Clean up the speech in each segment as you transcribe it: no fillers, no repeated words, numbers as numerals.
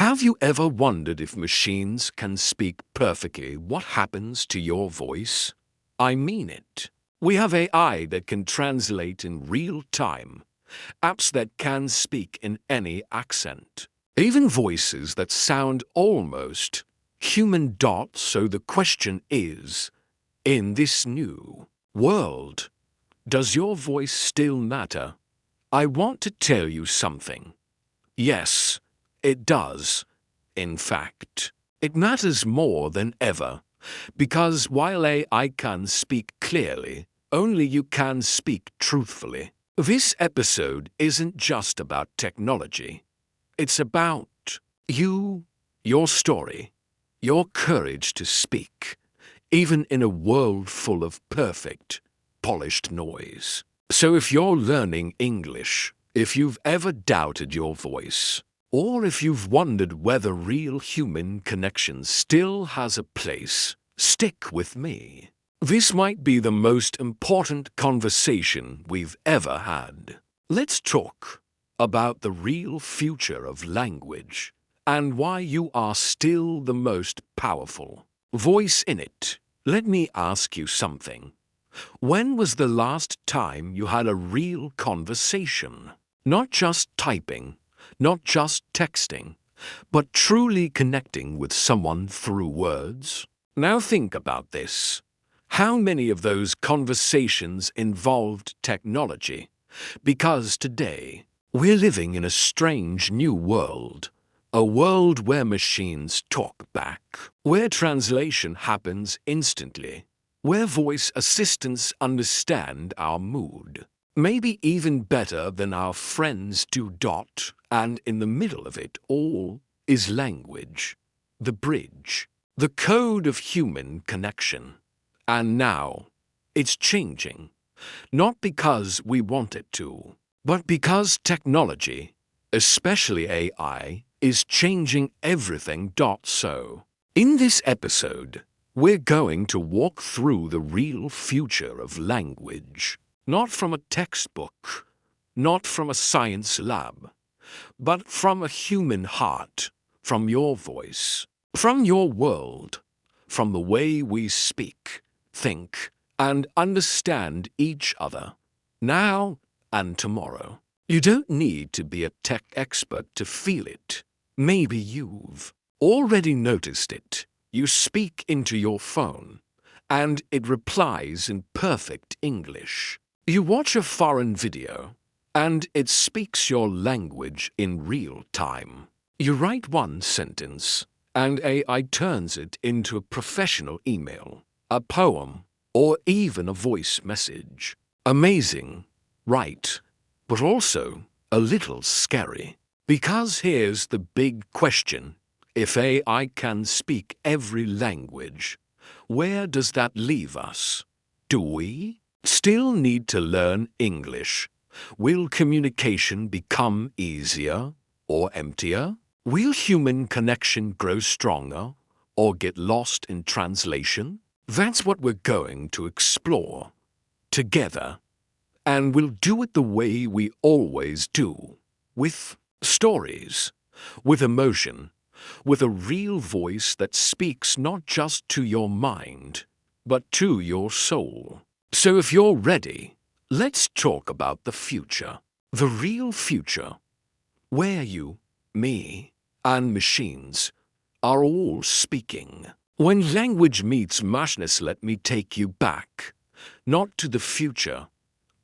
Have you ever wondered if machines can speak perfectly? What happens to your voice? I mean it. We have AI that can translate in real time, apps that can speak in any accent, even voices that sound almost human. So the question is, in this new world, does your voice still matter? I want to tell you something. Yes, it does. In fact, it matters more than ever, because while AI can speak clearly, only you can speak truthfully. This episode isn't just about technology. It's about you, your story, your courage to speak, even in a world full of perfect, polished noise. So if you're learning English, if you've ever doubted your voice, or if you've wondered whether real human connection still has a place, stick with me. This might be the most important conversation we've ever had. Let's talk about the real future of language and why you are still the most powerful voice in it. Let me ask you something. When was the last time you had a real conversation? Not just typing, not just texting, but truly connecting with someone through words? Now think about this. How many of those conversations involved technology? Because today, we're living in a strange new world. A world where machines talk back, where translation happens instantly, where voice assistants understand our mood, maybe even better than our friends do. And in the middle of it all is language, the bridge, the code of human connection. And now, it's changing, not because we want it to, but because technology, especially AI, is changing everything. So, in this episode, we're going to walk through the real future of language, not from a textbook, not from a science lab, but from a human heart, from your voice, from your world, from the way we speak, think, and understand each other, now and tomorrow. You don't need to be a tech expert to feel it. Maybe you've already noticed it. You speak into your phone, and it replies in perfect English. You watch a foreign video, and it speaks your language in real time. You write one sentence, and AI turns it into a professional email, a poem, or even a voice message. Amazing, right? But also a little scary. Because here's the big question. If AI can speak every language, where does that leave us? Do we still need to learn English? Will communication become easier or emptier? Will human connection grow stronger or get lost in translation? That's what we're going to explore together. And we'll do it the way we always do, with stories, with emotion, with a real voice that speaks not just to your mind, but to your soul. So if you're ready, let's talk about the future. The real future, where you, me, and machines are all speaking. When language meets mashness, let me take you back, not to the future,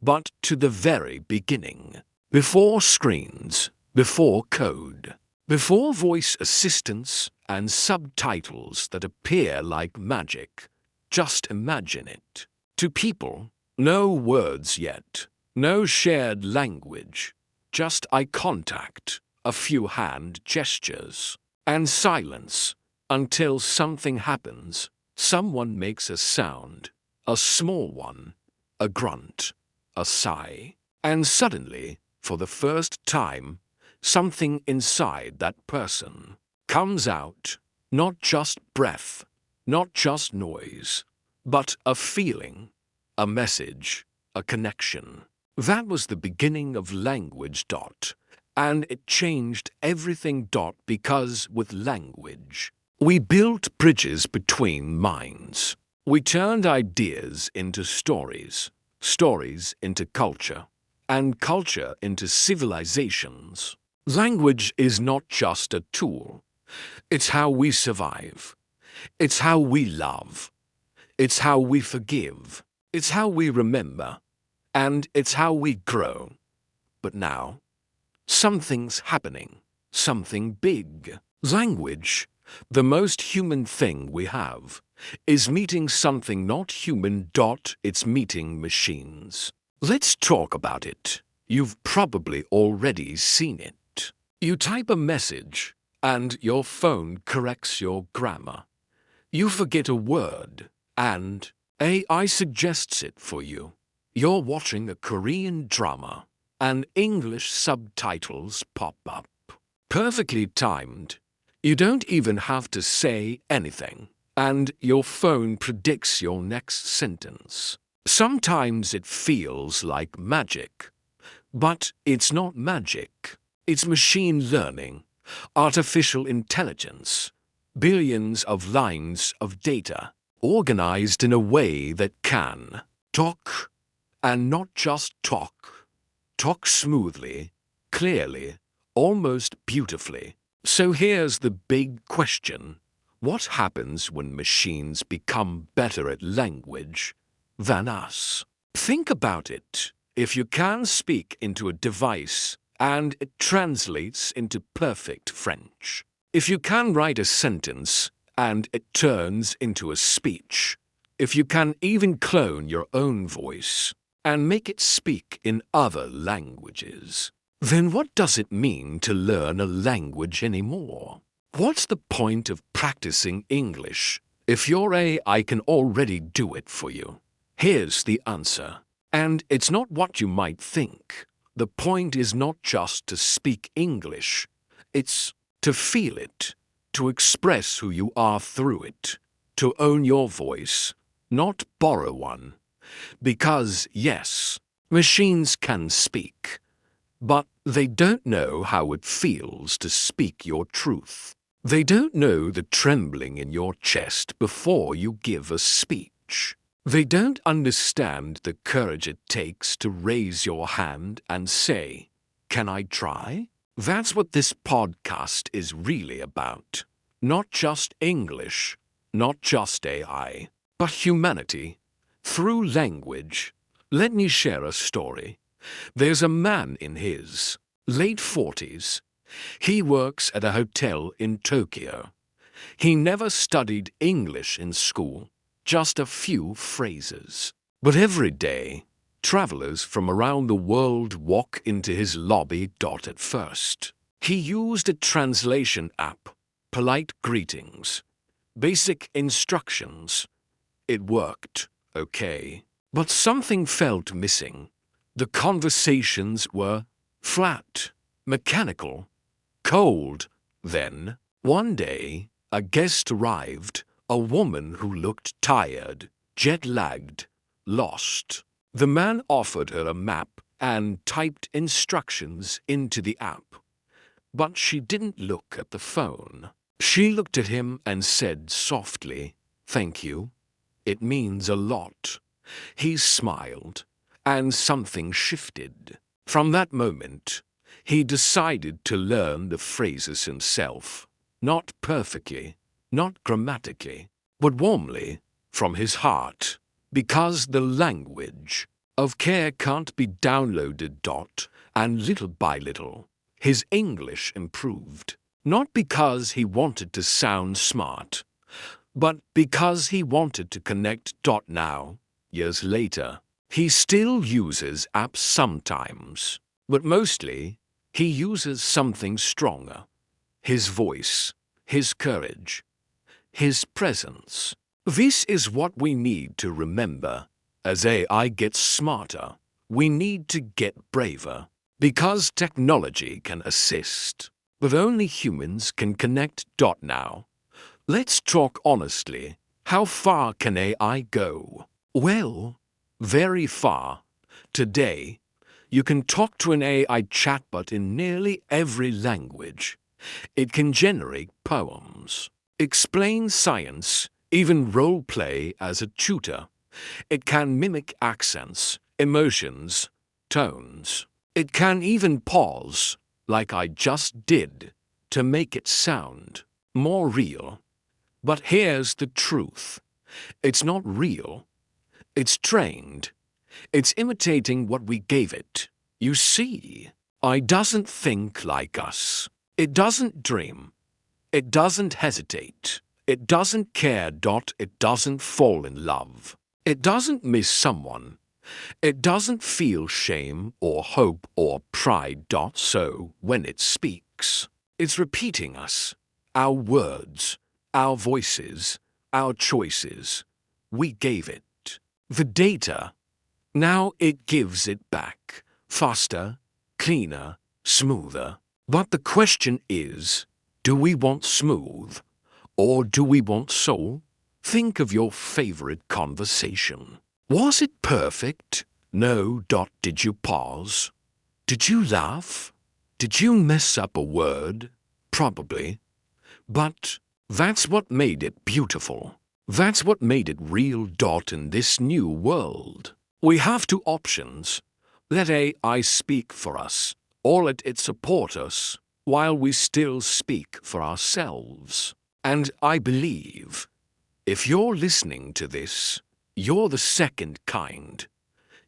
but to the very beginning. Before screens, before code, before voice assistants and subtitles that appear like magic. Just imagine it. To people, no words yet, no shared language, just eye contact, a few hand gestures, and silence until something happens. Someone makes a sound, a small one, a grunt, a sigh, and suddenly, for the first time, something inside that person comes out. Not just breath, not just noise, but a feeling, a message, a connection. That was the beginning of language. and it changed everything. Because with language, we built bridges between minds. We turned ideas into stories, stories into culture, and culture into civilizations. Language is not just a tool. It's how we survive. It's how we love. It's how we forgive. It's how we remember. And it's how we grow. But now, something's happening. Something big. Language, the most human thing we have, is meeting something not human. It's meeting machines. Let's talk about it. You've probably already seen it. You type a message, and your phone corrects your grammar. You forget a word, and AI suggests it for you. You're watching a Korean drama, and English subtitles pop up. Perfectly timed. You don't even have to say anything, and your phone predicts your next sentence. Sometimes it feels like magic, but it's not magic. It's machine learning, artificial intelligence, billions of lines of data, organized in a way that can talk, and not just talk. Talk smoothly, clearly, almost beautifully. So here's the big question. What happens when machines become better at language than us? Think about it. If you can speak into a device and it translates into perfect French. If you can write a sentence and it turns into a speech. If you can even clone your own voice and make it speak in other languages, then what does it mean to learn a language anymore? What's the point of practicing English if your AI can already do it for you? Here's the answer. And it's not what you might think. The point is not just to speak English. It's to feel it, to express who you are through it, to own your voice, not borrow one. Because, yes, machines can speak, but they don't know how it feels to speak your truth. They don't know the trembling in your chest before you give a speech. They don't understand the courage it takes to raise your hand and say, "Can I try?" That's what this podcast is really about. Not just English, not just AI, but humanity through language. Let me share a story. There's a man in his late 40s. He works at a hotel in Tokyo. He never studied English in school, just a few phrases. But every day, travelers from around the world walk into his lobby. At first, he used a translation app, polite greetings, basic instructions. It worked, okay. But something felt missing. The conversations were flat, mechanical, cold. Then, one day, a guest arrived, a woman who looked tired, jet-lagged, lost. The man offered her a map and typed instructions into the app. But she didn't look at the phone. She looked at him and said softly, "Thank you. It means a lot." He smiled, and something shifted. From that moment, he decided to learn the phrases himself, not perfectly, not grammatically, but warmly, from his heart, because the language of care can't be downloaded. And little by little, his English improved, not because he wanted to sound smart, but because he wanted to connect. Now, years later, he still uses apps sometimes, but mostly he uses something stronger. His voice, his courage, his presence. This is what we need to remember. As AI gets smarter, we need to get braver. Because technology can assist, but only humans can connect. Now, let's talk honestly. How far can AI go? Well, very far. Today, You can talk to an AI chatbot in nearly every language. It can generate poems, explain science, even role-play as a tutor. It can mimic accents, emotions, tones. It can even pause, like I just did, to make it sound more real. But here's the truth. It's not real. It's trained. It's imitating what we gave it. You see, AI doesn't think like us. It doesn't dream. It doesn't hesitate. It doesn't care. It doesn't fall in love. It doesn't miss someone. It doesn't feel shame or hope or pride. So when it speaks, it's repeating us, our words, our voices, our choices. We gave it the data. Now it gives it back, faster, cleaner, smoother. But the question is, do we want smooth or do we want soul? Think of your favorite conversation. Was it perfect? No. Did you pause? Did you laugh? Did you mess up a word? Probably. But that's what made it beautiful. That's what made it real. In this new world, we have two options. Let AI speak for us, or let it support us, while we still speak for ourselves. And I believe, if you're listening to this, you're the second kind.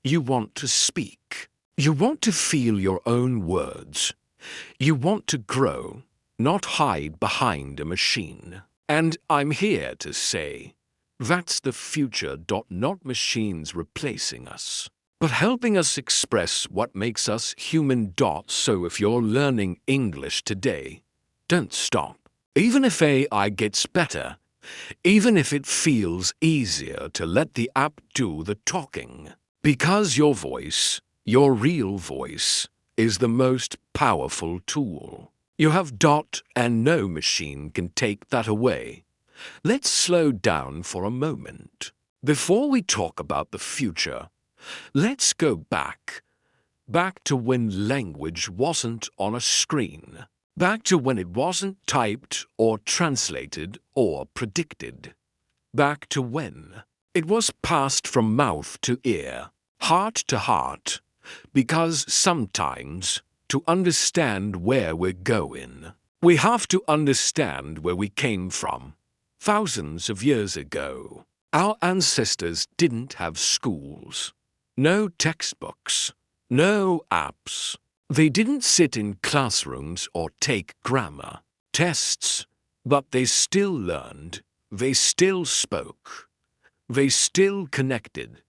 You want to speak. You want to feel your own words. You want to grow, not hide behind a machine. And I'm here to say, that's the future. Not machines replacing us, but helping us express what makes us human. So if you're learning English today, don't stop. Even if AI gets better, even if it feels easier to let the app do the talking, because your voice, your real voice, is the most powerful tool you have. And no machine can take that away. Let's slow down for a moment. Before we talk about the future, let's go back to when language wasn't on a screen. Back to when it wasn't typed or translated or predicted. Back to when it was passed from mouth to ear, heart to heart, because sometimes to understand where we're going, we have to understand where we came from. Thousands of years ago, our ancestors didn't have schools, no textbooks, no apps. They didn't sit in classrooms or take grammar tests, but they still learned, they still spoke, they still connected.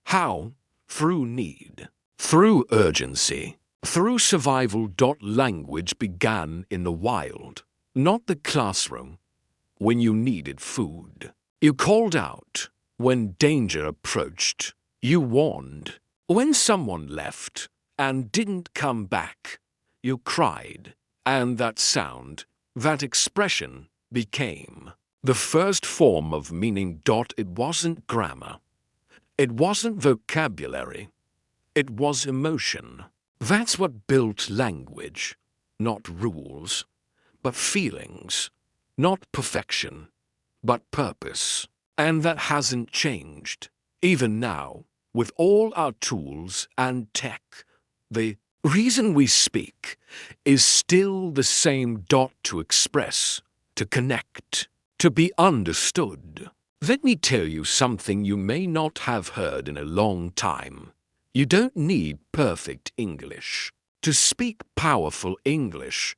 How? Through need, through urgency, through survival. Language began in the wild, not the classroom. When you needed food, you called out. When danger approached, you warned. When someone left and didn't come back, you cried. And that sound, that expression, became the first form of meaning. It wasn't grammar. It wasn't vocabulary. It was emotion. That's what built language. Not rules, but feelings. Not perfection, but purpose. And that hasn't changed. Even now, with all our tools and tech, the reason we speak is still the same. To express, to connect, to be understood. Let me tell you something you may not have heard in a long time. You don't need perfect English to speak powerful English,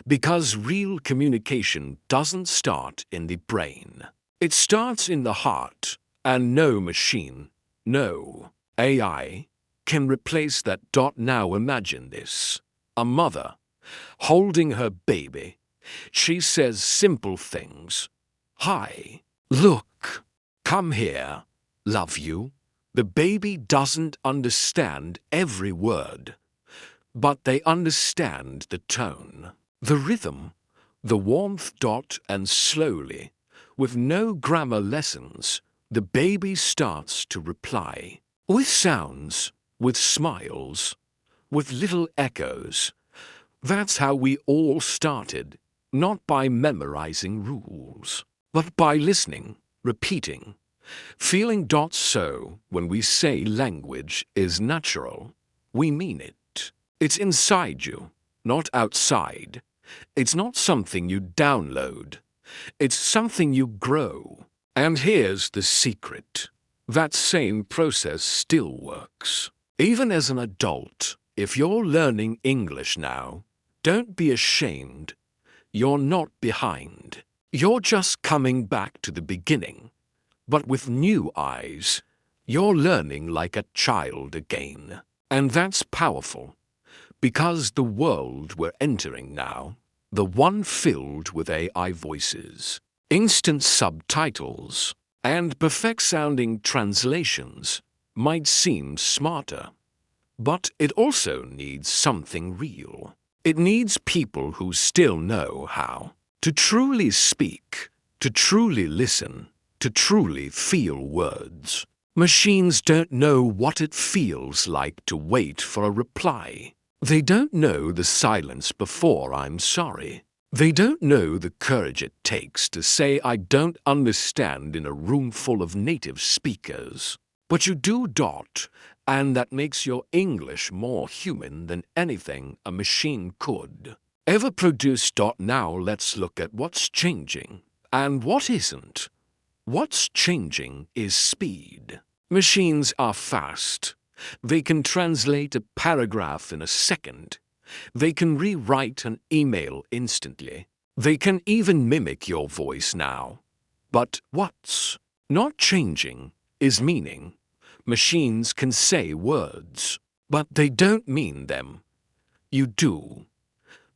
because real communication doesn't start in the brain. It starts in the heart, and no machine, no AI, can replace that. Now imagine this. A mother holding her baby. She says simple things. Hi, look, come here, love you. The baby doesn't understand every word, but they understand the tone, the rhythm, the warmth. And slowly, with no grammar lessons, the baby starts to reply. With sounds, with smiles, with little echoes. That's how we all started, not by memorizing rules, but by listening, repeating, feeling. So, when we say language is natural, we mean it. It's inside you, not outside. It's not something you download. It's something you grow. And here's the secret. That same process still works. Even as an adult, if you're learning English now, don't be ashamed. You're not behind. You're just coming back to the beginning. But with new eyes, you're learning like a child again. And that's powerful, because the world we're entering now, the one filled with AI voices, instant subtitles, and perfect-sounding translations, might seem smarter. But it also needs something real. It needs people who still know how to truly speak, to truly listen, to truly feel words. Machines don't know what it feels like to wait for a reply. They don't know the silence before "I'm sorry." They don't know the courage it takes to say "I don't understand" in a room full of native speakers. But you do. And that makes your English more human than anything a machine could ever produce. Now let's look at what's changing and what isn't. What's changing is speed. Machines are fast. They can translate a paragraph in a second. They can rewrite an email instantly. They can even mimic your voice now. But what's not changing is meaning. Machines can say words, but they don't mean them. You do.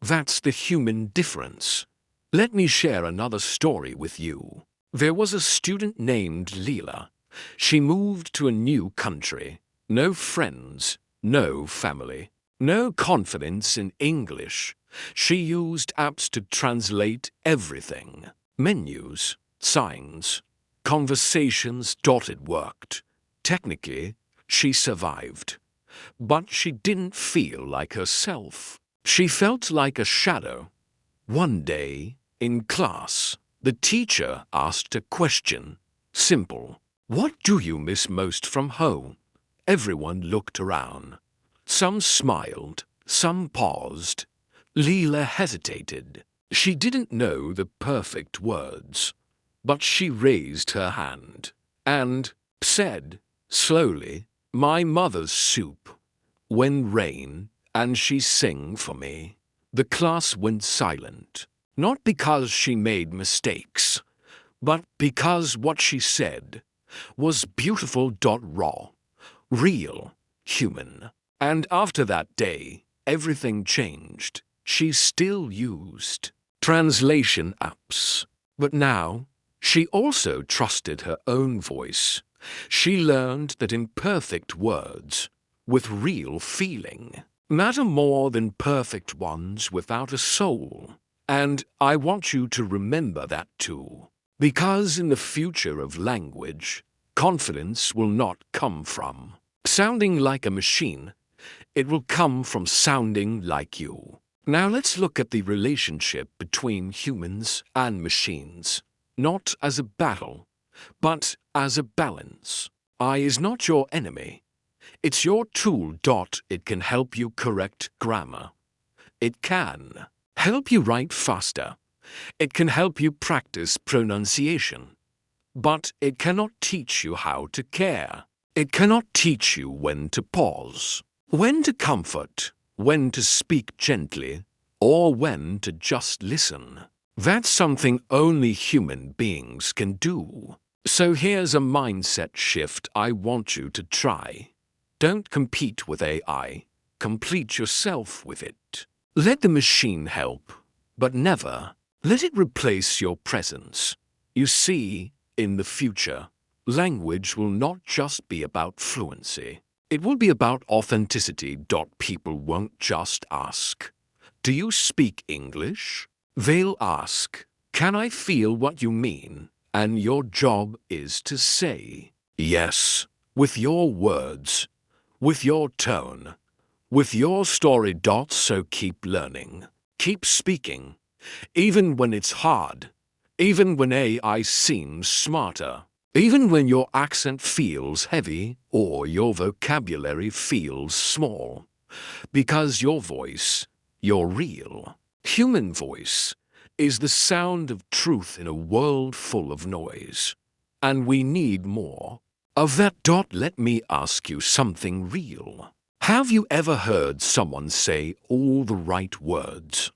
That's the human difference. Let me share another story with you. There was a student named Leela. She moved to a new country. No friends, no family, no confidence in English. She used apps to translate everything. Menus, signs, conversations. It worked. Technically, she survived. But she didn't feel like herself. She felt like a shadow. One day, in class, the teacher asked a question. Simple. What do you miss most from home? Everyone looked around. Some smiled, some paused. Leela hesitated. She didn't know the perfect words, but she raised her hand and said, slowly, "My mother's soup. When rain, and she sing for me." The class went silent, not because she made mistakes, but because what she said was beautiful. Raw, real, human. And after that day, everything changed. She still used translation apps, but now she also trusted her own voice. She learned that imperfect words with real feeling matter more than perfect ones without a soul. And I want you to remember that too. Because in the future of language, confidence will not come from sounding like a machine. It will come from sounding like you. Now let's look at the relationship between humans and machines, not as a battle, but as a balance. AI is not your enemy. It's your tool. It can help you correct grammar. It can help you write faster. It can help you practice pronunciation. But it cannot teach you how to care. It cannot teach you when to pause, when to comfort, when to speak gently, or when to just listen. That's something only human beings can do. So here's a mindset shift I want you to try. Don't compete with AI. Complete yourself with it. Let the machine help, but never let it replace your presence. You see, in the future, language will not just be about fluency. It will be about authenticity. People won't just ask, "Do you speak English?" They'll ask, "Can I feel what you mean?" And your job is to say yes, with your words, with your tone, with your story. So keep learning, keep speaking, even when it's hard, even when AI seems smarter, even when your accent feels heavy or your vocabulary feels small, because your voice, your real, human voice, is the sound of truth in a world full of noise. And we need more of that. Let me ask you something real. Have you ever heard someone say all the right words,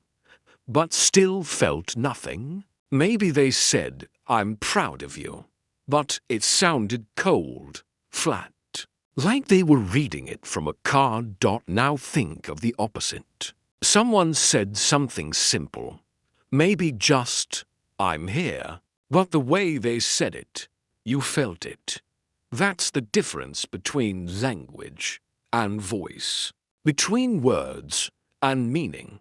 but still felt nothing? Maybe they said, "I'm proud of you," but it sounded cold, flat, like they were reading it from a card. Now think of the opposite. Someone said something simple, maybe just, "I'm here," but the way they said it, you felt it. That's the difference between language and voice, between words and meaning.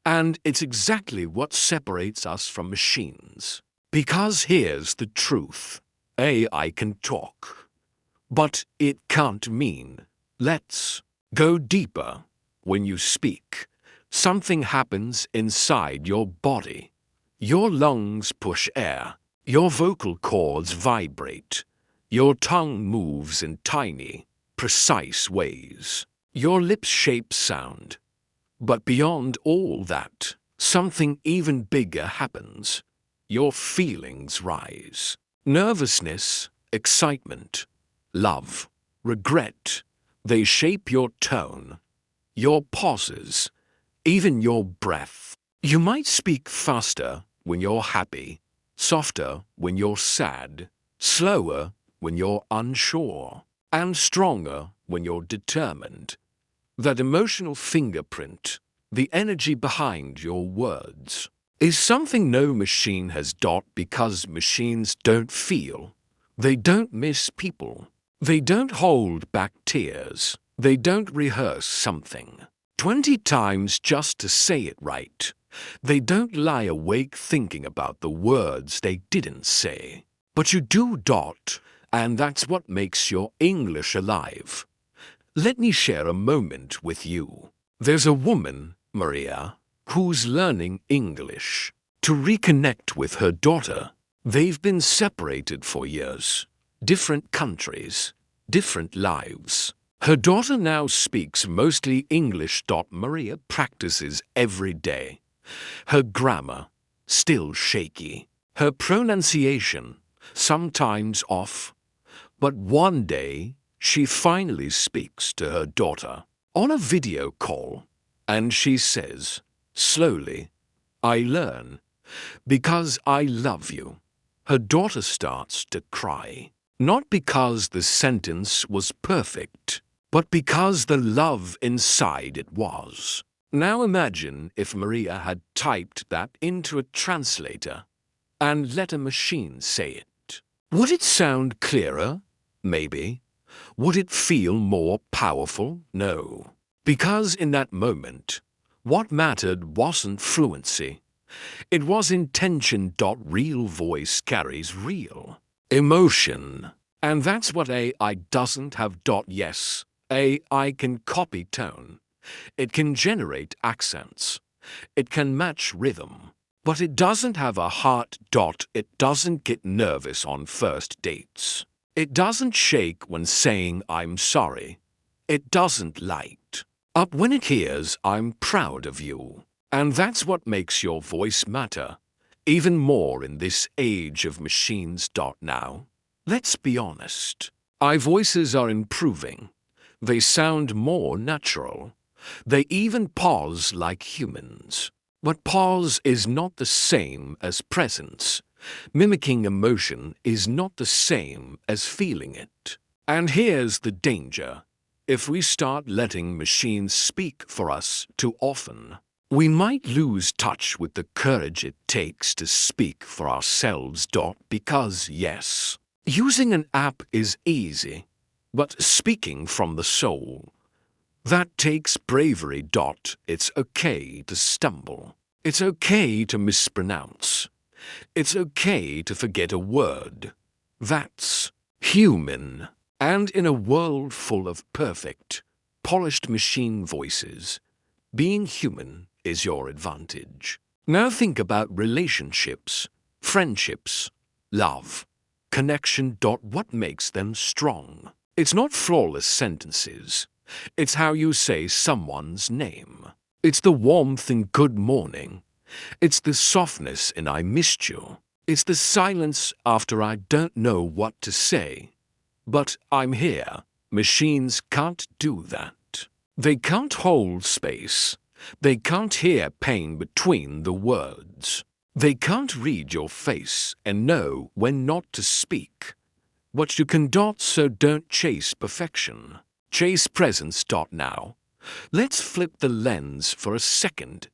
And it's exactly what separates us from machines. Because here's the truth. AI can talk, but it can't mean. Let's go deeper. When you speak, something happens inside your body. Your lungs push air, your vocal cords vibrate, your tongue moves in tiny, precise ways, your lips shape sound. But beyond all that, something even bigger happens. Your feelings rise. Nervousness, excitement, love, regret. They shape your tone, your pauses, even your breath. You might speak faster when you're happy, softer when you're sad, slower when you're unsure, and stronger when you're determined. That emotional fingerprint, the energy behind your words, is something no machine has. Because machines don't feel. They don't miss people. They don't hold back tears. They don't rehearse something 20 times just to say it right. They don't lie awake thinking about the words they didn't say. But you do. And that's what makes your English alive. Let me share a moment with you. There's a woman, Maria, who's learning English to reconnect with her daughter. They've been separated for years, different countries, different lives. Her daughter now speaks mostly English. Maria practices every day. Her grammar, still shaky. Her pronunciation, sometimes off. But one day, she finally speaks to her daughter on a video call, and she says, slowly, "I learn because I love you." Her daughter starts to cry, not because the sentence was perfect, but because the love inside it was. Now imagine if Maria had typed that into a translator and let a machine say it. Would it sound clearer? Maybe. Would it feel more powerful? No. Because in that moment, what mattered wasn't fluency. It was intention. Real voice carries real emotion. And that's what AI doesn't have. Yes, AI can copy tone. It can generate accents. It can match rhythm. But it doesn't have a heart. It doesn't get nervous on first dates. It doesn't shake when saying "I'm sorry." It doesn't light up when it hears "I'm proud of you." And that's what makes your voice matter, even more in this age of machines. Now, let's be honest. Our voices are improving. They sound more natural. They even pause like humans. But pause is not the same as presence. Mimicking emotion is not the same as feeling it. And here's the danger. If we start letting machines speak for us too often, we might lose touch with the courage it takes to speak for ourselves. Because yes, using an app is easy, but speaking from the soul, that takes bravery. It's okay to stumble. It's okay to mispronounce. It's okay to forget a word. That's human. And in a world full of perfect, polished machine voices. Being human is your advantage. Now think about relationships, friendships, love, connection. What makes them strong? It's not flawless sentences. It's how you say someone's name. It's the warmth in good morning. It's the softness in I missed you. It's the silence after I don't know what to say. But I'm here. Machines can't do that. They can't hold space. They can't hear pain between the words. They can't read your face and know when not to speak. But you can. So don't chase perfection. Chase presence. Now, let's flip the lens for a second.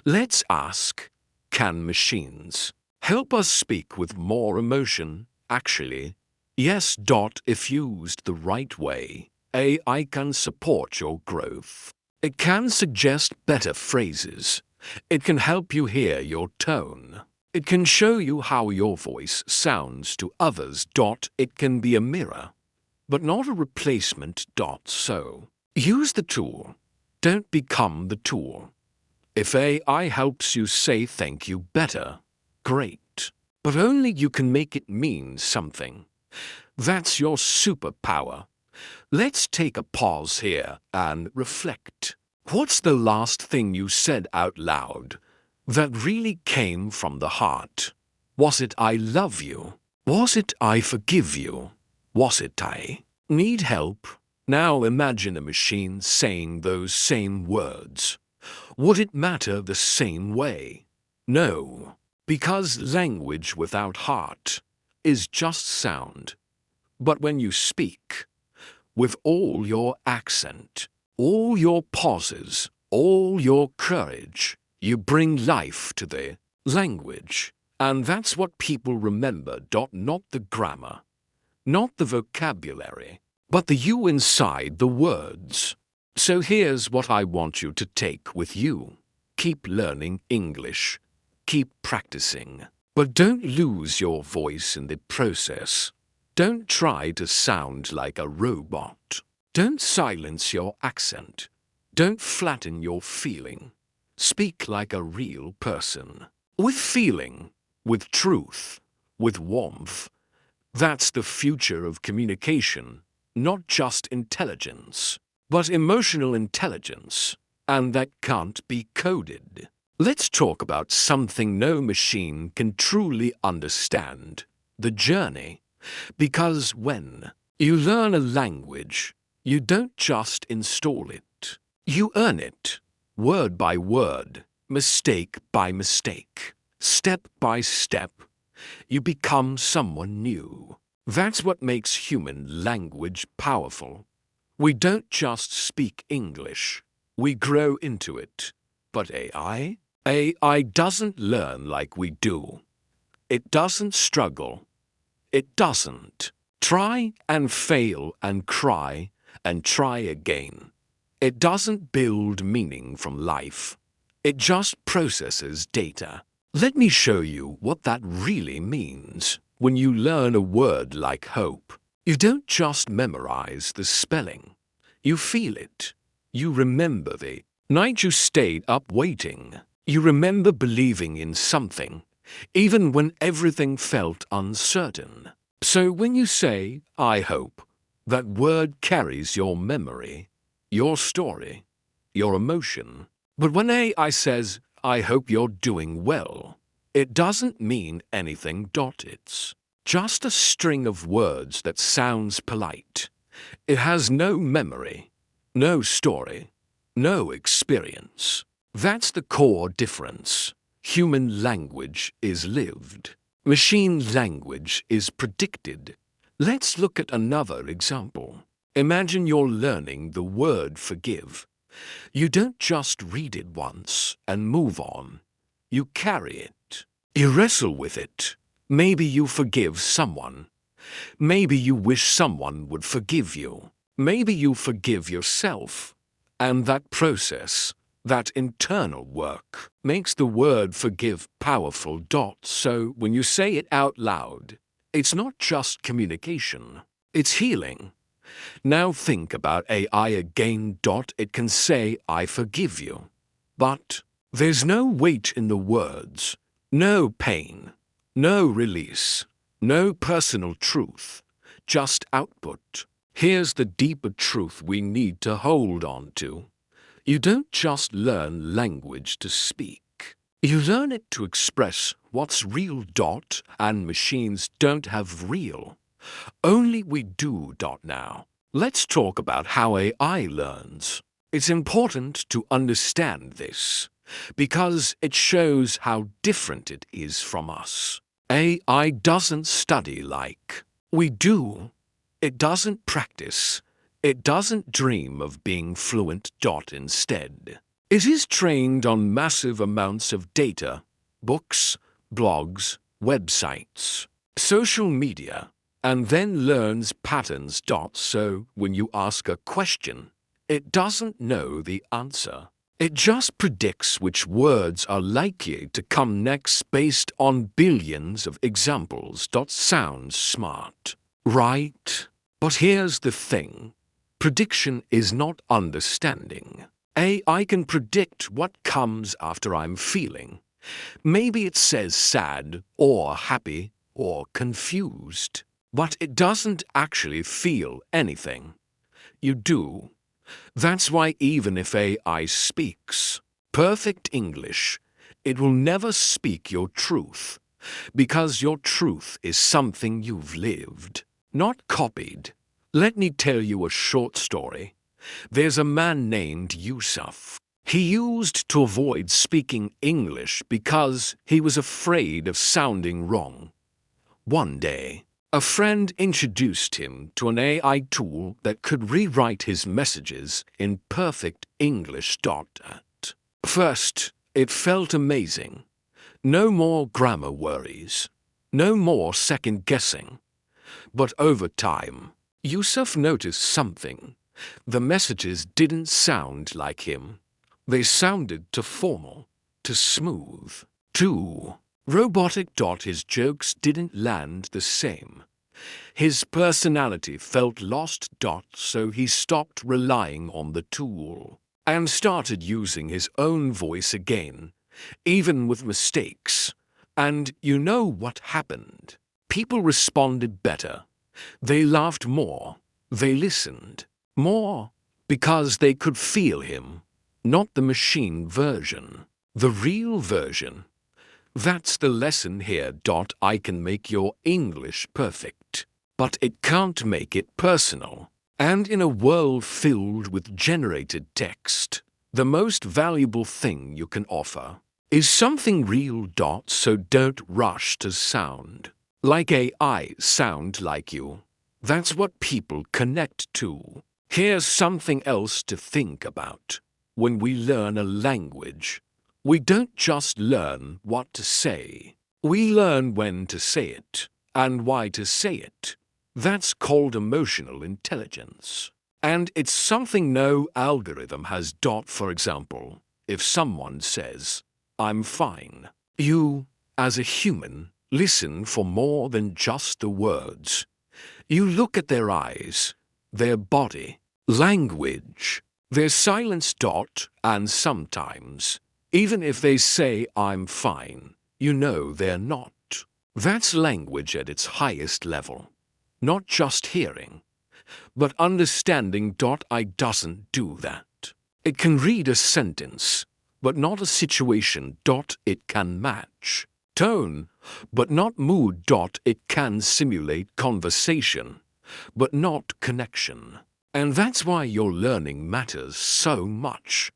Let's ask, can machines help us speak with more emotion? Actually, yes. If used the right way, AI can support your growth. It can suggest better phrases. It can help you hear your tone. It can show you how your voice sounds to others. It can be a mirror, but not a replacement. So, use the tool. Don't become the tool. If AI helps you say thank you better, great. But only you can make it mean something. That's your superpower. Let's take a pause here and reflect. What's the last thing you said out loud that really came from the heart? Was it I love you? Was it I forgive you? Was it I need help? Now imagine a machine saying those same words. Would it matter the same way? No, because language without heart is just sound. But when you speak, with all your accent, all your pauses, all your courage, you bring life to the language. And that's what people remember. Not the grammar, not the vocabulary, but the you inside the words. So here's what I want you to take with you. Keep learning English. Keep practicing. But don't lose your voice in the process. Don't try to sound like a robot. Don't silence your accent. Don't flatten your feeling. Speak like a real person. With feeling, with truth, with warmth. That's the future of communication, not just intelligence, but emotional intelligence, and that can't be coded. Let's talk about something no machine can truly understand, the journey. Because when you learn a language, you don't just install it. You earn it, word by word, mistake by mistake, step by step. You become someone new. That's what makes human language powerful. We don't just speak English. We grow into it. But AI? AI doesn't learn like we do. It doesn't struggle. It doesn't try and fail and cry and try again. It doesn't build meaning from life. It just processes data. Let me show you what that really means. When you learn a word like hope, you don't just memorize the spelling. You feel it. You remember the night you stayed up waiting. You remember believing in something, even when everything felt uncertain. So when you say, I hope, that word carries your memory, your story, your emotion. But when AI says, I hope you're doing well, it doesn't mean anything. It's just a string of words that sounds polite. It has no memory, no story, no experience. That's the core difference. Human language is lived. Machine language is predicted. Let's look at another example. Imagine you're learning the word forgive. You don't just read it once and move on. You carry it. You wrestle with it. Maybe you forgive someone. Maybe you wish someone would forgive you. Maybe you forgive yourself. And that process, that internal work, makes the word forgive powerful. So when you say it out loud, it's not just communication. It's healing. Now think about AI again. It can say, I forgive you. But there's no weight in the words, no pain, no release, no personal truth, just output. Here's the deeper truth we need to hold on to. You don't just learn language to speak. You learn it to express what's real. And machines don't have real. Only we do. Now, let's talk about how AI learns. It's important to understand this because it shows how different it is from us. AI doesn't study like we do. It doesn't practice. It doesn't dream of being fluent. Instead, it is trained on massive amounts of data, books, blogs, websites, social media, and then learns patterns. So when you ask a question, it doesn't know the answer. It just predicts which words are likely to come next based on billions of examples. Sounds smart, right? But here's the thing. Prediction is not understanding. AI can predict what comes after I'm feeling. Maybe it says sad or happy or confused, but it doesn't actually feel anything. You do. That's why even if AI speaks perfect English, it will never speak your truth, because your truth is something you've lived, not copied. Let me tell you a short story. There's a man named Yusuf. He used to avoid speaking English because he was afraid of sounding wrong. One day, a friend introduced him to an AI tool that could rewrite his messages in perfect English. At first, it felt amazing. No more grammar worries. No more second-guessing. But over time, Yusuf noticed something. The messages didn't sound like him. They sounded too formal, too smooth, too robotic. His jokes didn't land the same. His personality felt lost. So he stopped relying on the tool and started using his own voice again, even with mistakes. And you know what happened? People responded better. They laughed more. They listened more because they could feel him, not the machine version, the real version. That's the lesson here. I can make your English perfect, but it can't make it personal. And in a world filled with generated text, the most valuable thing you can offer is something real. So don't rush to sound like AI. Sound like you. That's what people connect to. Here's something else to think about. When we learn a language, we don't just learn what to say. We learn when to say it and why to say it. That's called emotional intelligence. And it's something no algorithm has. For example, if someone says, I'm fine, you, as a human, listen for more than just the words. You look at their eyes, their body, language, their silence. And sometimes, even if they say, I'm fine, you know they're not. That's language at its highest level. Not just hearing, but understanding. I doesn't do that. It can read a sentence, but not a situation. It can match tone, but not mood. It can simulate conversation, but not connection. And that's why your learning matters so much,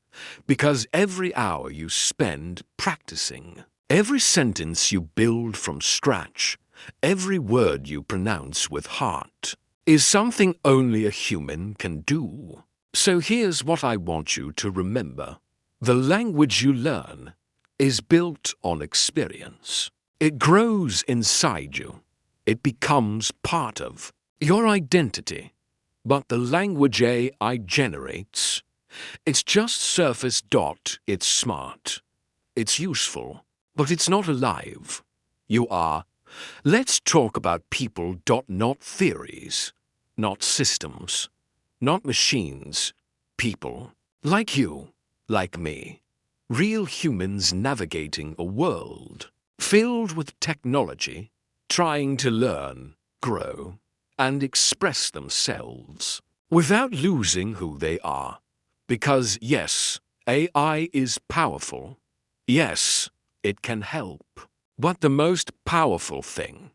because every hour you spend practicing, every sentence you build from scratch, every word you pronounce with heart, is something only a human can do. So here's what I want you to remember. The language you learn is built on experience. It grows inside you. It becomes part of your identity. But the language AI generates, it's just surface. It's smart. It's useful, but it's not alive. You are. Let's talk about people. Not theories. not systems, not machines, people. Like you, like me. Real humans navigating a world filled with technology, trying to learn, grow, and express themselves without losing who they are. Because yes, AI is powerful. Yes, it can help. But the most powerful thing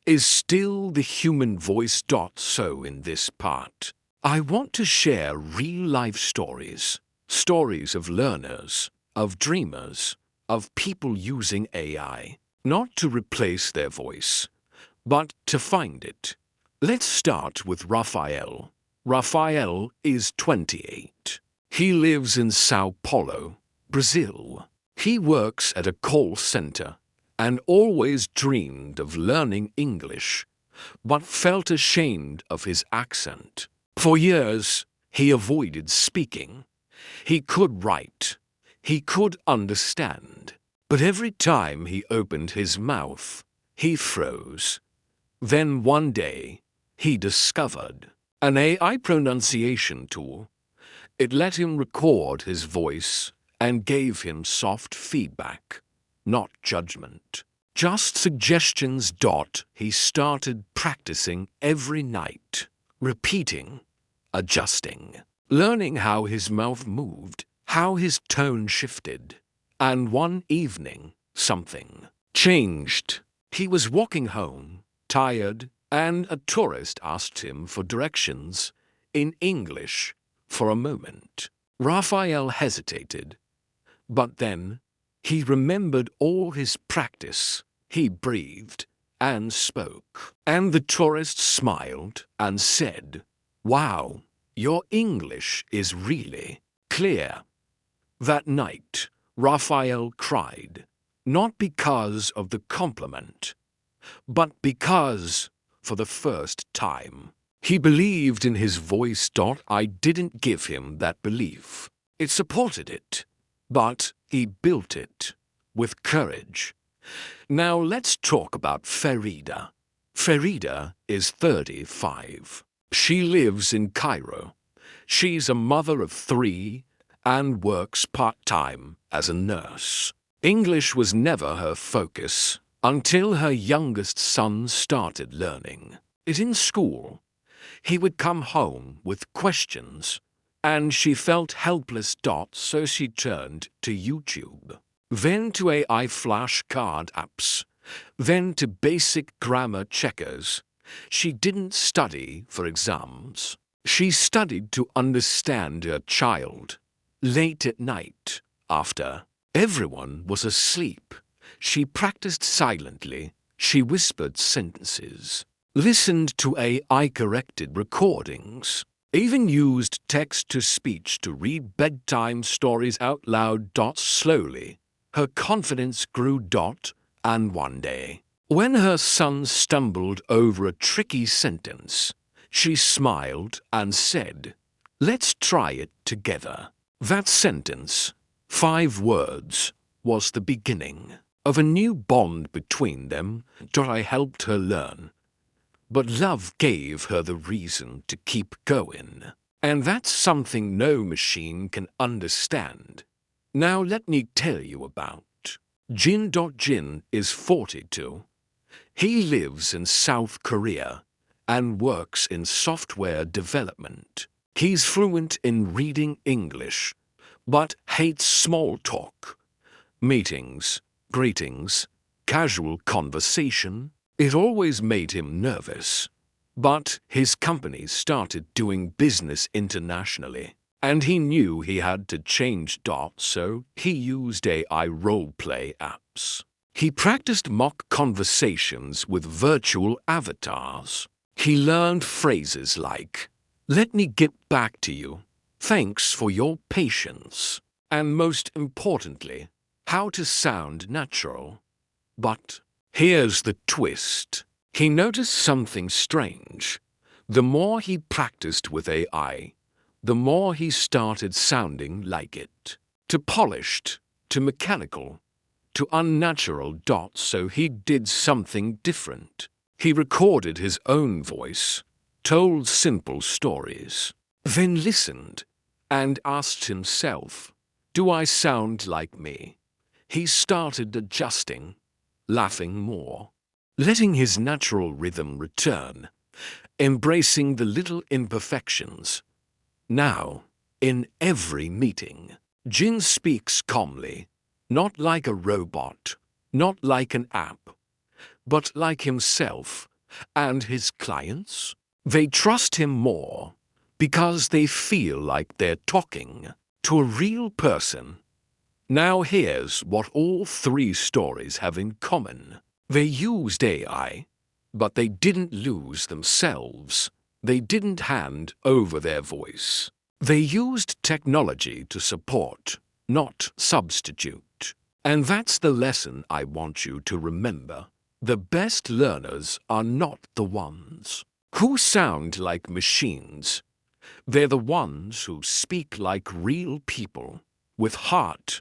is still the human voice. So in this part, I want to share real-life stories. Stories of learners, of dreamers, of people using AI, not to replace their voice, but to find it. Let's start with Rafael. Rafael is 28. He lives in Sao Paulo, Brazil. He works at a call center and always dreamed of learning English, but felt ashamed of his accent. For years, he avoided speaking. He could write. He could understand. But every time he opened his mouth, he froze. Then one day, he discovered an AI pronunciation tool. It let him record his voice and gave him soft feedback, not judgment. Just suggestions. He started practicing every night, repeating, adjusting, learning how his mouth moved, how his tone shifted. And one evening, something changed. He was walking home, tired, and a tourist asked him for directions in English. For a moment, Raphael hesitated, but then he remembered all his practice. He breathed and spoke, and the tourist smiled and said, "Wow, your English is really clear." That night, Raphael cried, not because of the compliment, but because, for the first time, he believed in his voice. I didn't give him that belief. It supported it, but he built it with courage. Now let's talk about Farida. Farida is 35. She lives in Cairo. She's a mother of 3 and works part-time as a nurse. English was never her focus until her youngest son started learning it in school. He would come home with questions, and she felt helpless. So she turned to YouTube, then to AI flashcard apps, then to basic grammar checkers. She didn't study for exams. She studied to understand her child. Late at night, after everyone was asleep, she practiced silently. She whispered sentences, listened to AI-corrected recordings, even used text-to-speech to read bedtime stories out loud. Slowly, her confidence grew. And one day, when her son stumbled over a tricky sentence, she smiled and said, "Let's try it together." That sentence, 5 words, was the beginning of a new bond between them. I helped her learn, but love gave her the reason to keep going. And that's something no machine can understand. Now let me tell you about Jin. Jin is 42. He lives in South Korea and works in software development. He's fluent in reading English, but hates small talk. Meetings, greetings, casual conversation. It always made him nervous. But his company started doing business internationally, and he knew he had to change. So he used AI role-play apps. He practiced mock conversations with virtual avatars. He learned phrases like, "Let me get back to you," "Thanks for your patience," and most importantly, how to sound natural. But here's the twist. He noticed something strange. The more he practiced with AI, the more he started sounding like it. Too polished, too mechanical, too unnatural. So he did something different. He recorded his own voice, told simple stories, then listened and asked himself, "Do I sound like me?" He started adjusting, laughing more, letting his natural rhythm return, embracing the little imperfections. Now, in every meeting, Jin speaks calmly, not like a robot, not like an app, but like himself. And his clients? They trust him more because they feel like they're talking to a real person. Now here's what all three stories have in common. They used AI, but they didn't lose themselves. They didn't hand over their voice. They used technology to support, not substitute. And that's the lesson I want you to remember. The best learners are not the ones who sound like machines. They're the ones who speak like real people, with heart.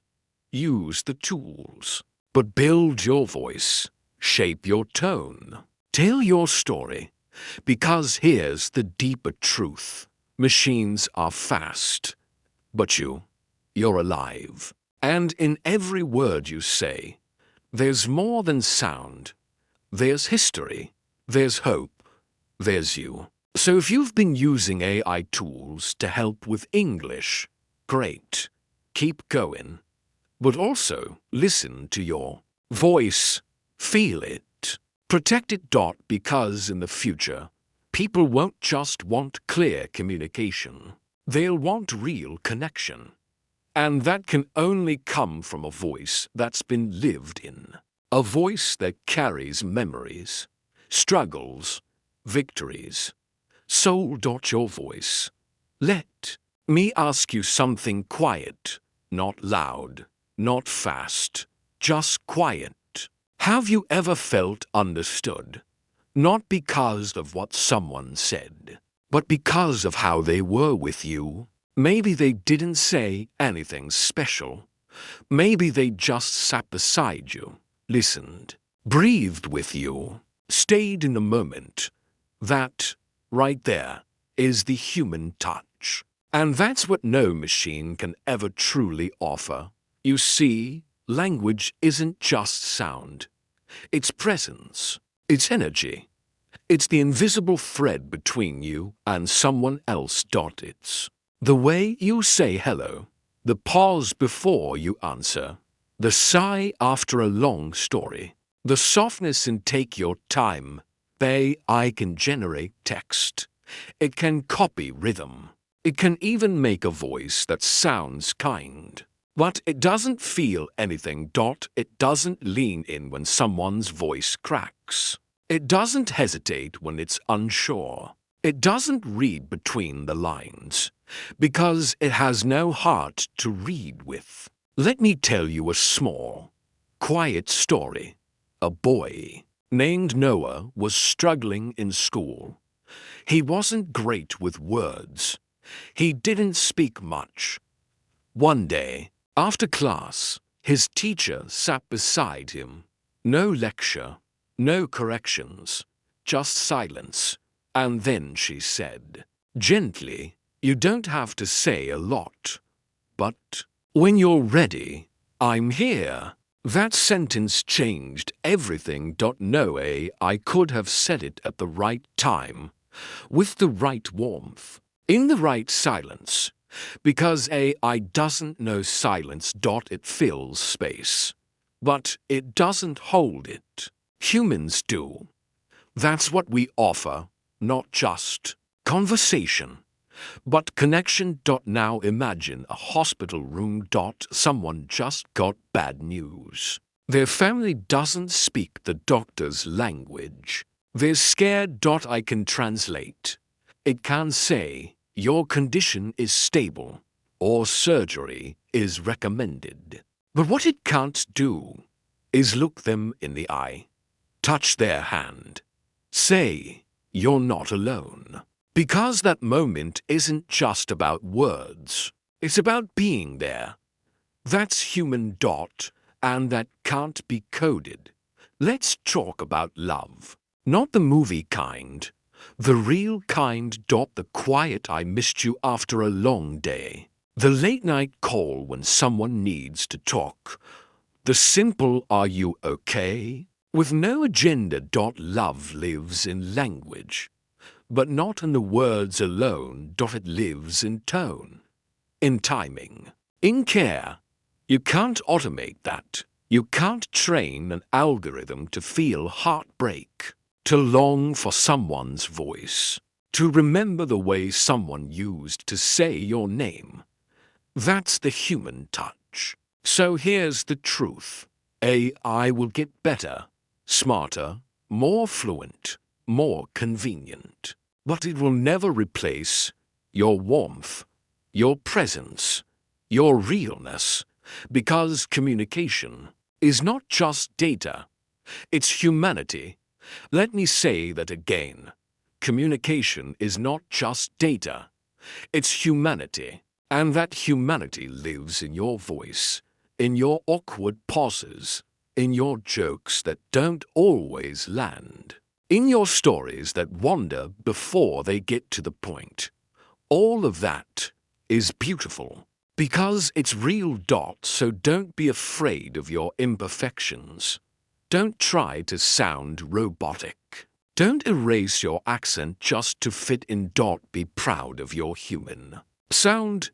Use the tools, but build your voice, shape your tone, tell your story, because here's the deeper truth. Machines are fast, but you're alive. And in every word you say, there's more than sound. There's history, there's hope, there's you. So if you've been using AI tools to help with English, great, keep going. But also listen to your voice, feel it, protect it. Because in the future, people won't just want clear communication. They'll want real connection. And that can only come from a voice that's been lived in. A voice that carries memories, struggles, victories. Soul. Your voice. Let me ask you something quiet, not loud, not fast, just quiet. Have you ever felt understood? Not because of what someone said, but because of how they were with you. Maybe they didn't say anything special. Maybe they just sat beside you, listened, breathed with you, stayed in the moment. That, right there, is the human touch. And that's what no machine can ever truly offer. You see, language isn't just sound. It's presence. It's energy. It's the invisible thread between you and someone else. It's the way you say hello, the pause before you answer, the sigh after a long story, the softness in take your time. AI can generate text. It can copy rhythm. It can even make a voice that sounds kind. But it doesn't feel anything. It doesn't lean in when someone's voice cracks. It doesn't hesitate when it's unsure. It doesn't read between the lines, because it has no heart to read with. Let me tell you a small, quiet story. A boy named Noah was struggling in school. He wasn't great with words. He didn't speak much. One day, after class, his teacher sat beside him. No lecture, no corrections, just silence. And then she said, gently, "You don't have to say a lot, but when you're ready, I'm here." That sentence changed everything. No way I could have said it at the right time, with the right warmth, in the right silence, because AI doesn't know silence. It fills space, but it doesn't hold it. Humans do. That's what we offer, not just conversation, but connection. Now imagine a hospital room. Someone just got bad news. Their family doesn't speak the doctor's language. They're scared. I can translate. It can say, "Your condition is stable," or "surgery is recommended." But what it can't do is look them in the eye, touch their hand, say, "You're not alone." Because that moment isn't just about words. It's about being there. That's human. And that can't be coded. Let's talk about love. Not the movie kind, The real kind. The quiet I missed you after a long day. The late night call when someone needs to talk. The simple "are you okay?" with no agenda. Love lives in language, but not in the words alone. It lives in tone, in timing, in care. You can't automate that. You can't train an algorithm to feel heartbreak, to long for someone's voice, to remember the way someone used to say your name. That's the human touch. So here's the truth. AI will get better, smarter, more fluent, more convenient. But it will never replace your warmth, your presence, your realness, because communication is not just data, it's humanity. Let me say that again. Communication is not just data, it's humanity. And that humanity lives in your voice, in your awkward pauses, in your jokes that don't always land, in your stories that wander before they get to the point. All of that is beautiful because it's real. So don't be afraid of your imperfections. Don't try to sound robotic. Don't erase your accent just to fit in. Be proud of your human sound,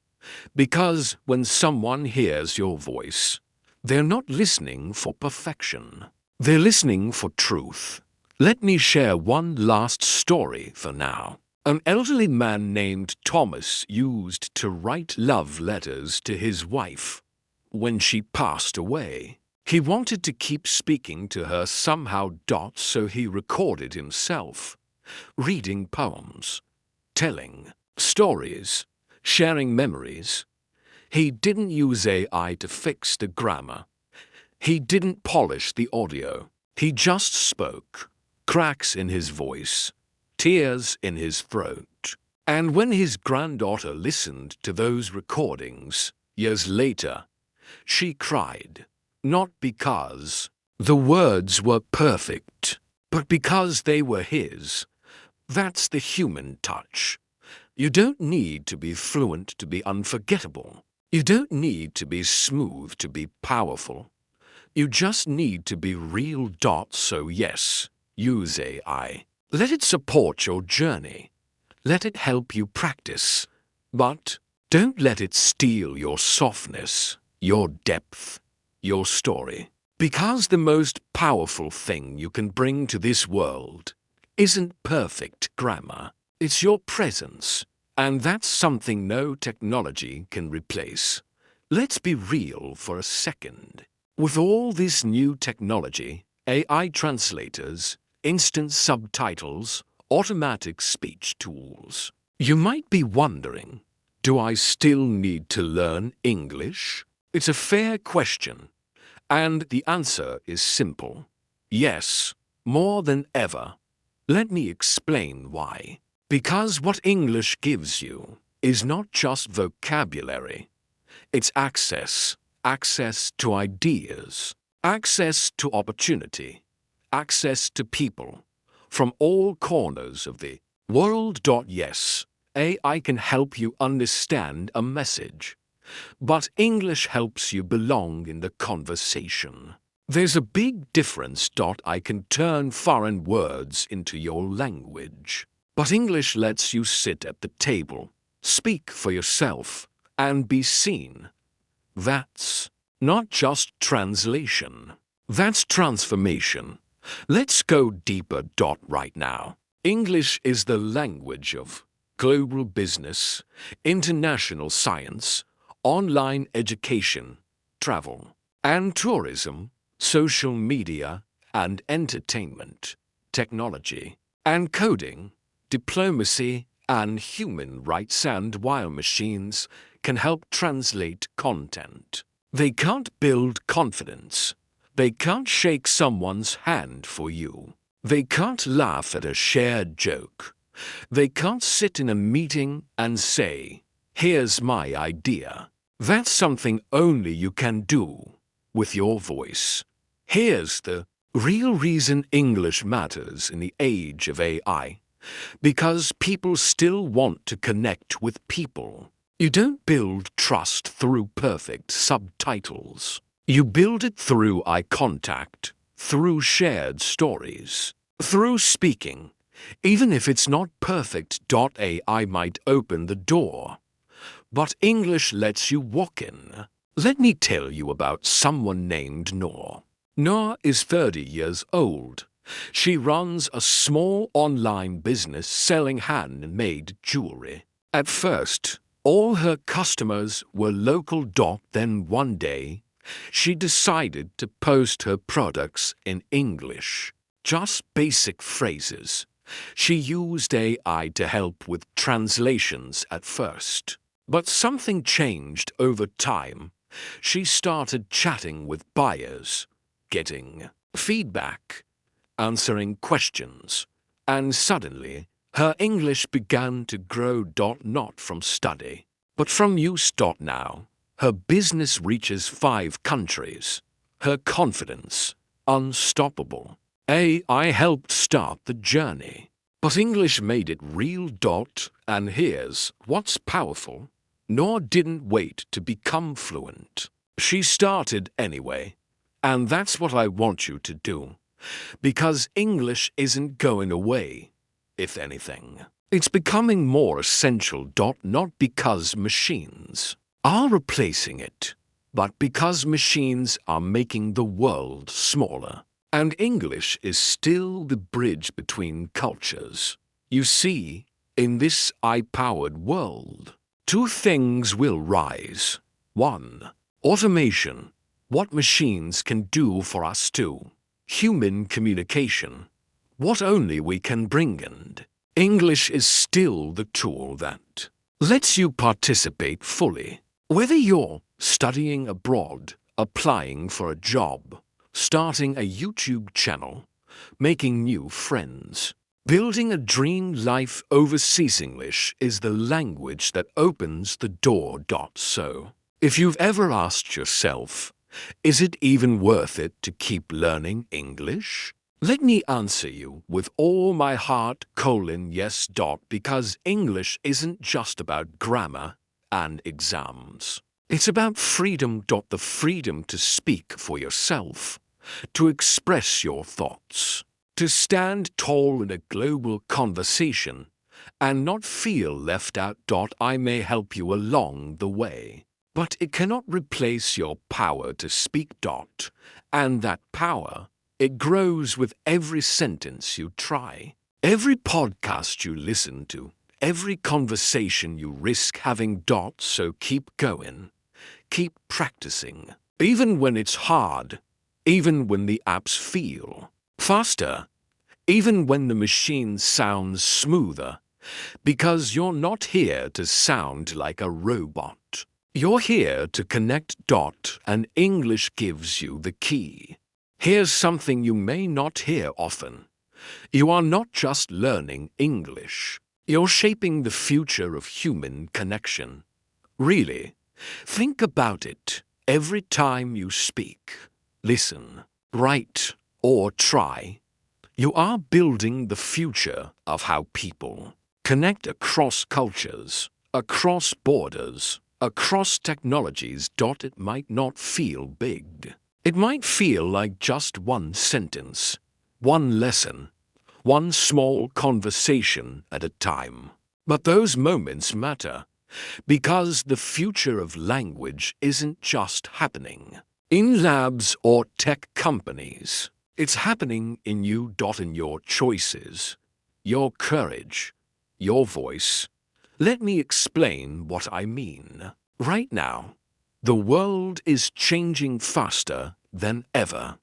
because when someone hears your voice, they're not listening for perfection. They're listening for truth. Let me share one last story for now. An elderly man named Thomas used to write love letters to his wife. When she passed away, he wanted to keep speaking to her somehow. So he recorded himself, reading poems, telling stories, sharing memories. He didn't use AI to fix the grammar. He didn't polish the audio. He just spoke, cracks in his voice, tears in his throat. And when his granddaughter listened to those recordings years later, she cried, not because the words were perfect, but because they were his. That's the human touch. You don't need to be fluent to be unforgettable. You don't need to be smooth to be powerful. You just need to be real. So yes, use AI. Let it support your journey. Let it help you practice. But don't let it steal your softness, your depth, your story. Because the most powerful thing you can bring to this world isn't perfect grammar. It's your presence. And that's something no technology can replace. Let's be real for a second. With all this new technology, AI translators, instant subtitles, automatic speech tools, you might be wondering, do I still need to learn English? It's a fair question. And the answer is simple. Yes, more than ever. Let me explain why. Because what English gives you is not just vocabulary. It's access. Access to ideas. Access to opportunity. Access to people from all corners of the world. Yes, AI can help you understand a message, but English helps you belong in the conversation. There's a big difference. I can turn foreign words into your language. But English lets you sit at the table, speak for yourself, and be seen. That's not just translation. That's transformation. Let's go deeper. Right now. English is the language of global business, international science, online education, travel, and tourism, social media and entertainment, technology and coding, diplomacy, and human rights. And while machines can help translate content, they can't build confidence. They can't shake someone's hand for you. They can't laugh at a shared joke. They can't sit in a meeting and say, "Here's my idea." That's something only you can do with your voice. Here's the real reason English matters in the age of AI. Because people still want to connect with people. You don't build trust through perfect subtitles. You build it through eye contact, through shared stories, through speaking. Even if it's not perfect, AI might open the door. But English lets you walk in. Let me tell you about someone named Noor. Noor is 30 years old. She runs a small online business selling handmade jewelry. At first, all her customers were local. Then one day, she decided to post her products in English. Just basic phrases. She used AI to help with translations at first. But something changed over time. She started chatting with buyers, getting feedback, answering questions, and suddenly her English began to grow. Not from study, but from use. Now, her business reaches 5 countries. Her confidence, unstoppable. AI helped start the journey, but English made it real. And here's what's powerful. Noor didn't wait to become fluent. She started anyway. And that's what I want you to do. Because English isn't going away. If anything, it's becoming more essential. Not because machines are replacing it, but because machines are making the world smaller. And English is still the bridge between cultures. You see, in this AI-powered world, 2 things will rise. 1. Automation. What machines can do for us. 2. Human communication. What only we can bring in. English is still the tool that lets you participate fully. Whether you're studying abroad, applying for a job, starting a YouTube channel, making new friends, building a dream life overseas, English is the language that opens the door. So, if you've ever asked yourself, is it even worth it to keep learning English? Let me answer you with all my heart: yes. Because English isn't just about grammar and exams. It's about freedom. The freedom to speak for yourself, to express your thoughts, to stand tall in a global conversation and not feel left out. I may help you along the way, but it cannot replace your power to speak. And that power, it grows with every sentence you try, every podcast you listen to, every conversation you risk having. So keep going, keep practicing, even when it's hard, even when the apps feel faster, even when the machine sounds smoother, because you're not here to sound like a robot. You're here to connect. And English gives you the key. Here's something you may not hear often. You are not just learning English. You're shaping the future of human connection. Really, think about it. Every time you speak, listen, write, or try, you are building the future of how people connect across cultures, across borders, across technologies. It might not feel big. It might feel like just one sentence, one lesson, one small conversation at a time. But those moments matter, because the future of language isn't just happening in labs or tech companies. It's happening in you. In your choices, your courage, your voice. Let me explain what I mean. Right now, the world is changing faster than ever.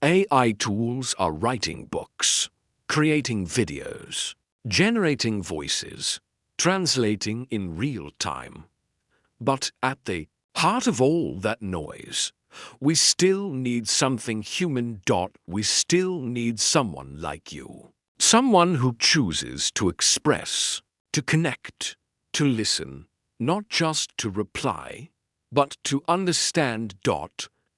AI tools are writing books, creating videos, generating voices, translating in real time. But at the heart of all that noise, we still need something human. We still need someone like you. Someone who chooses to express, to connect, to listen, not just to reply, but to understand.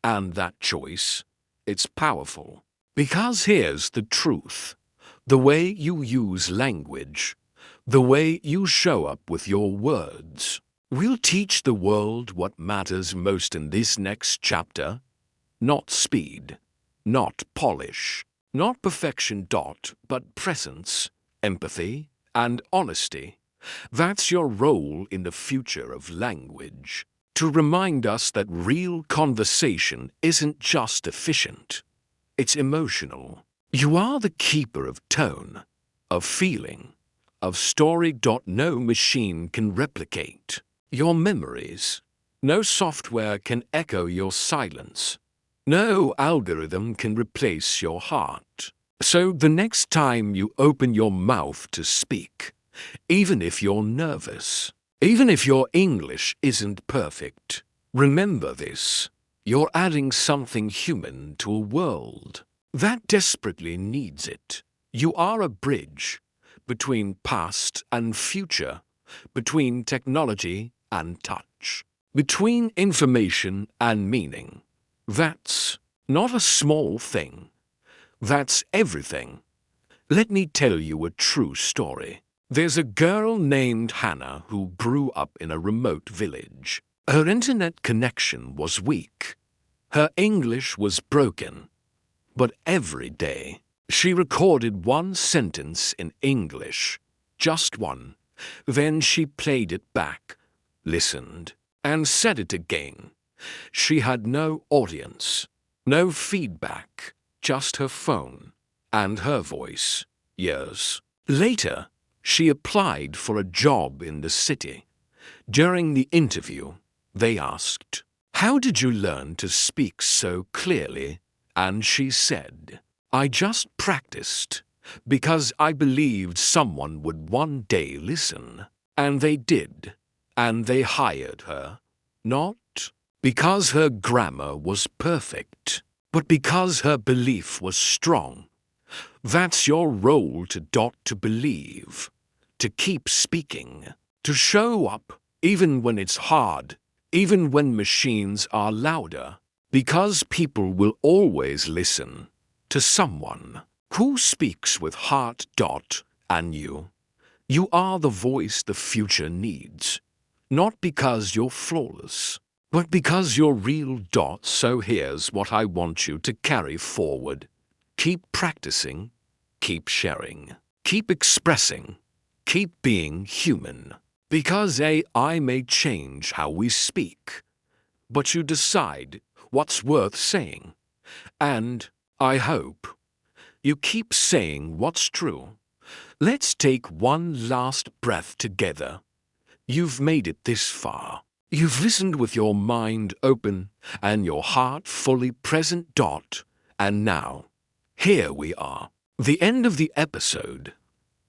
And that choice, it's powerful. Because here's the truth. the way you use language, the way you show up with your words. We'll teach the world what matters most in this next chapter. Not speed, not polish, not perfection, but presence, empathy, and honesty. That's your role in the future of language. To remind us that real conversation isn't just efficient, it's emotional. You are the keeper of tone, of feeling, of story. No machine can replicate your memories. No software can echo your silence. No algorithm can replace your heart. So the next time you open your mouth to speak, even if you're nervous, even if your English isn't perfect, remember this: you're adding something human to a world that desperately needs it. You are a bridge between past and future, between technology and touch, between information and meaning. That's not a small thing. That's everything. Let me tell you a true story. There's a girl named Hannah who grew up in a remote village. Her internet connection was weak. Her English was broken. But every day, she recorded one sentence in English, just one. Then she played it back, listened, and said it again. She had no audience, no feedback, just her phone and her voice. Years later, she applied for a job in the city. During the interview, they asked, "How did you learn to speak so clearly?" And she said, "I just practiced because I believed someone would one day listen." And they did, and they hired her, not because her grammar was perfect, but because her belief was strong. That's your role to believe, to keep speaking, to show up even when it's hard, even when machines are louder, because people will always listen to someone who speaks with heart. And you are the voice the future needs, not because you're flawless, but because you're real. So here's what I want you to carry forward. Keep practicing, keep sharing, keep expressing, keep being human. Because AI may change how we speak, but you decide what's worth saying. And I hope you keep saying what's true. Let's take one last breath together. You've made it this far. You've listened with your mind open and your heart fully present. And now, here we are, the end of the episode,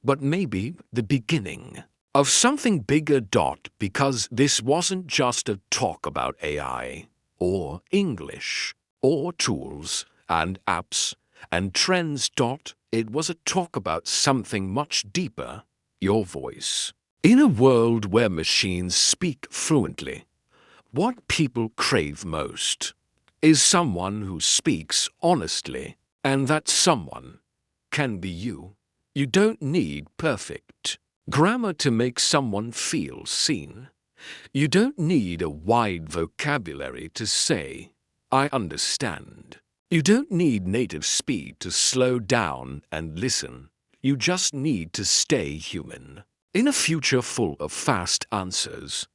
but maybe the beginning of something bigger. Because this wasn't just a talk about AI, or English, or tools and apps and trends. It was a talk about something much deeper: your voice. In a world where machines speak fluently, what people crave most is someone who speaks honestly, and that someone can be you. You don't need perfect grammar to make someone feel seen. You don't need a wide vocabulary to say, "I understand." You don't need native speed to slow down and listen. You just need to stay human. In a future full of fast answers,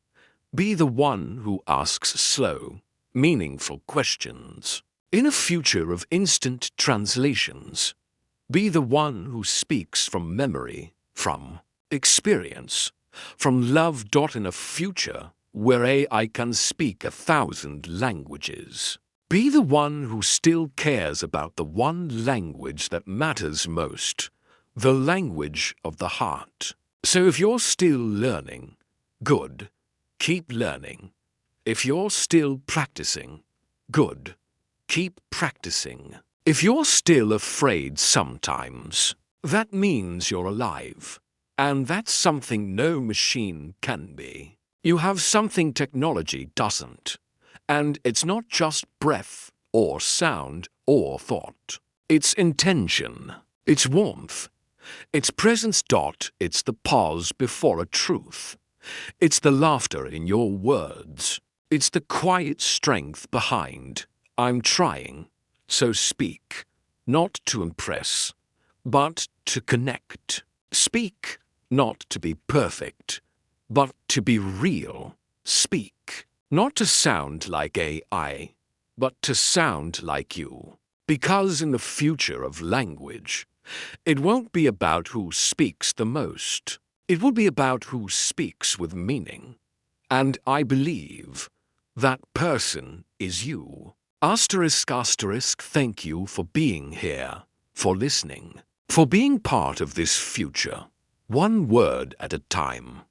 be the one who asks slow, meaningful questions. In a future of instant translations, be the one who speaks from memory, from experience, from love. In a future where AI can speak 1,000 languages, be the one who still cares about the one language that matters most, the language of the heart. So if you're still learning, good, keep learning. If you're still practicing, good, keep practicing. If you're still afraid sometimes, that means you're alive. And that's something no machine can be. You have something technology doesn't. And it's not just breath, or sound, or thought. It's intention. It's warmth. It's presence. It's the pause before a truth. It's the laughter in your words. It's the quiet strength behind "I'm trying." So speak, not to impress, but to connect. Speak, not to be perfect, but to be real. Speak, not to sound like AI, but to sound like you. Because in the future of language, it won't be about who speaks the most. It will be about who speaks with meaning. And I believe that person is you. Asterisk, asterisk, thank you for being here, for listening, for being part of this future, one word at a time.